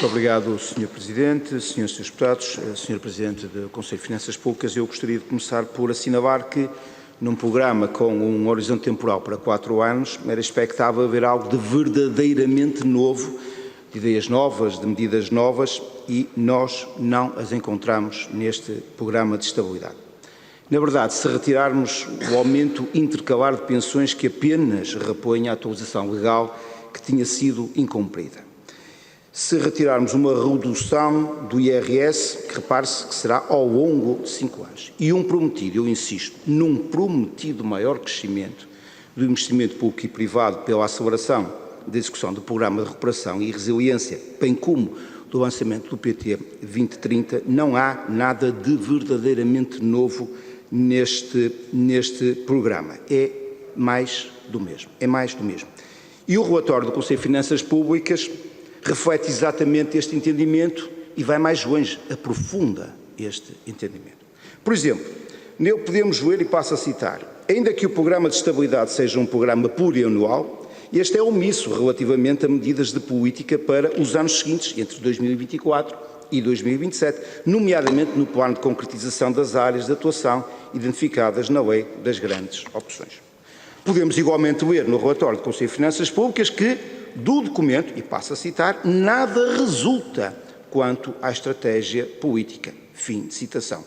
Muito obrigado, Sr. Presidente, Srs. Deputados, Sr. Presidente do Conselho de Finanças Públicas. Eu gostaria de começar por assinalar que, num programa com um horizonte temporal para 4 anos, era expectável haver algo de verdadeiramente novo, de ideias novas, de medidas novas, e nós não as encontramos neste programa de estabilidade. Na verdade, se retirarmos o aumento intercalar de pensões que apenas repõe a atualização legal que tinha sido incumprida, se retirarmos uma redução do IRS, que repare-se que será ao longo de 5 anos, e um prometido, eu insisto, num prometido maior crescimento do investimento público e privado pela aceleração da execução do Programa de Recuperação e Resiliência, bem como do lançamento do PT 2030, não há nada de verdadeiramente novo neste programa. É mais do mesmo. E o relatório do Conselho de Finanças Públicas reflete exatamente este entendimento e vai mais longe, aprofunda este entendimento. Por exemplo, nele podemos ler, e passo a citar, ainda que o Programa de Estabilidade seja um programa plurianual, este é omisso relativamente a medidas de política para os anos seguintes, entre 2024 e 2027, nomeadamente no plano de concretização das áreas de atuação identificadas na Lei das Grandes Opções. Podemos igualmente ler no relatório do Conselho de Finanças Públicas que, do documento, e passo a citar, nada resulta quanto à estratégia política. Fim de citação.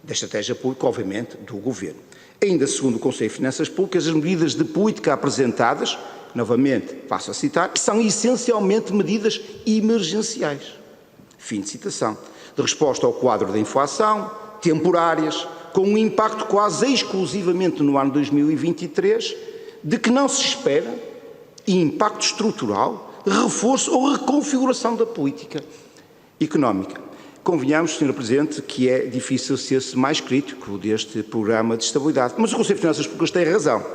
Da estratégia política, obviamente, do Governo. Ainda segundo o Conselho de Finanças Públicas, as medidas de política apresentadas, novamente, passo a citar, são essencialmente medidas emergenciais. Fim de citação. De resposta ao quadro da inflação, temporárias, com um impacto quase exclusivamente no ano 2023, de que não se espera impacto estrutural, reforço ou reconfiguração da política económica. Convenhamos, Sr. Presidente, que é difícil ser-se mais crítico deste programa de estabilidade. Mas o Conselho de Finanças Públicas tem razão.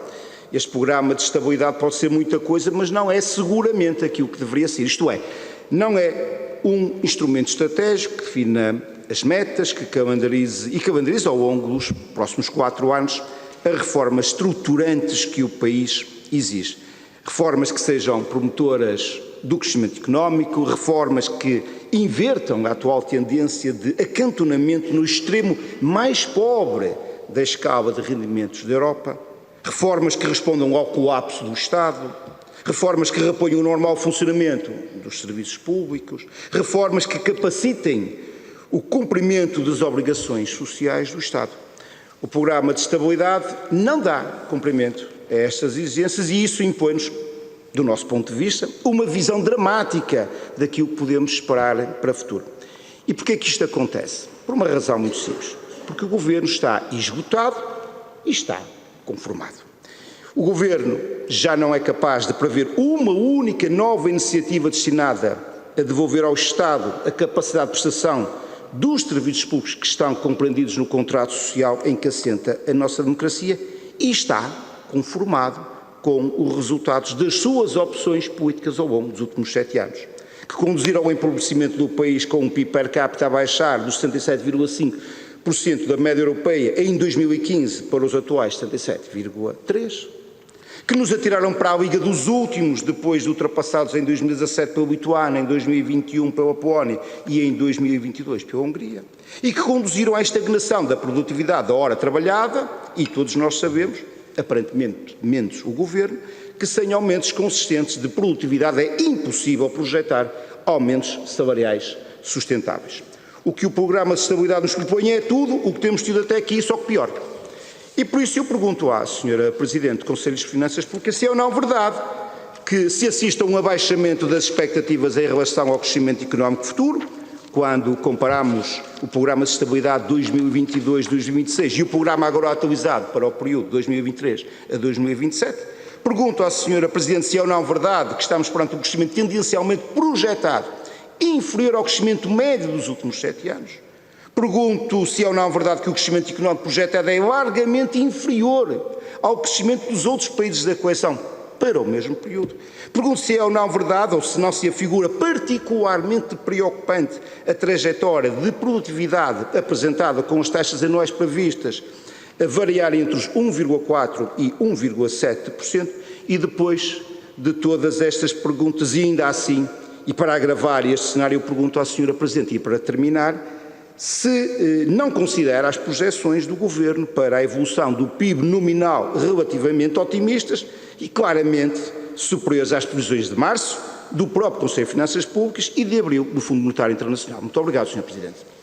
Este programa de estabilidade pode ser muita coisa, mas não é seguramente aquilo que deveria ser. Isto é, não é um instrumento estratégico que defina as metas, que calendariza ao longo dos próximos 4 anos as reformas estruturantes que o país exige. Reformas que sejam promotoras do crescimento económico, reformas que invertam a atual tendência de acantonamento no extremo mais pobre da escala de rendimentos da Europa, reformas que respondam ao colapso do Estado, reformas que reponham o normal funcionamento dos serviços públicos, reformas que capacitem o cumprimento das obrigações sociais do Estado. O programa de estabilidade não dá cumprimento a estas exigências e isso impõe-nos, do nosso ponto de vista, uma visão dramática daquilo que podemos esperar para o futuro. E porquê é que isto acontece? Por uma razão muito simples. Porque o Governo está esgotado e está conformado. O Governo já não é capaz de prever uma única nova iniciativa destinada a devolver ao Estado a capacidade de prestação dos serviços públicos que estão compreendidos no contrato social em que assenta a nossa democracia e está conformado com os resultados das suas opções políticas ao longo dos últimos 7 anos, que conduziram ao empobrecimento do país com um PIB per capita a baixar dos 77,5% da média europeia em 2015 para os atuais 77,3%, que nos atiraram para a Liga dos Últimos, depois de ultrapassados em 2017 pela Lituânia, em 2021 pela Polónia e em 2022 pela Hungria, e que conduziram à estagnação da produtividade da hora trabalhada, e todos nós sabemos, aparentemente menos o Governo, que sem aumentos consistentes de produtividade é impossível projetar aumentos salariais sustentáveis. O que o Programa de Estabilidade nos propõe é tudo o que temos tido até aqui, só que pior. E por isso eu pergunto à Sra. Presidente do Conselho de Finanças Públicas se é ou não verdade que se assiste a um abaixamento das expectativas em relação ao crescimento económico futuro, quando comparamos o Programa de Estabilidade 2022-2026 e o programa agora atualizado para o período de 2023 a 2027. Pergunto à Sra. Presidente se é ou não verdade que estamos perante um crescimento tendencialmente projetado inferior ao crescimento médio dos últimos 7 anos. Pergunto se é ou não verdade que o crescimento económico projetado é largamente inferior ao crescimento dos outros países da coesão para o mesmo período. Pergunto se é ou não verdade, ou se não se afigura particularmente preocupante a trajetória de produtividade apresentada com as taxas anuais previstas a variar entre os 1,4% e 1,7%, e depois de todas estas perguntas, e ainda assim, E para agravar este cenário, eu pergunto à Sra. Presidente, e para terminar, se não considera as projeções do Governo para a evolução do PIB nominal relativamente otimistas e claramente superiores às previsões de março, do próprio Conselho de Finanças Públicas e de abril do Fundo Monetário Internacional. Muito obrigado, Sr. Presidente.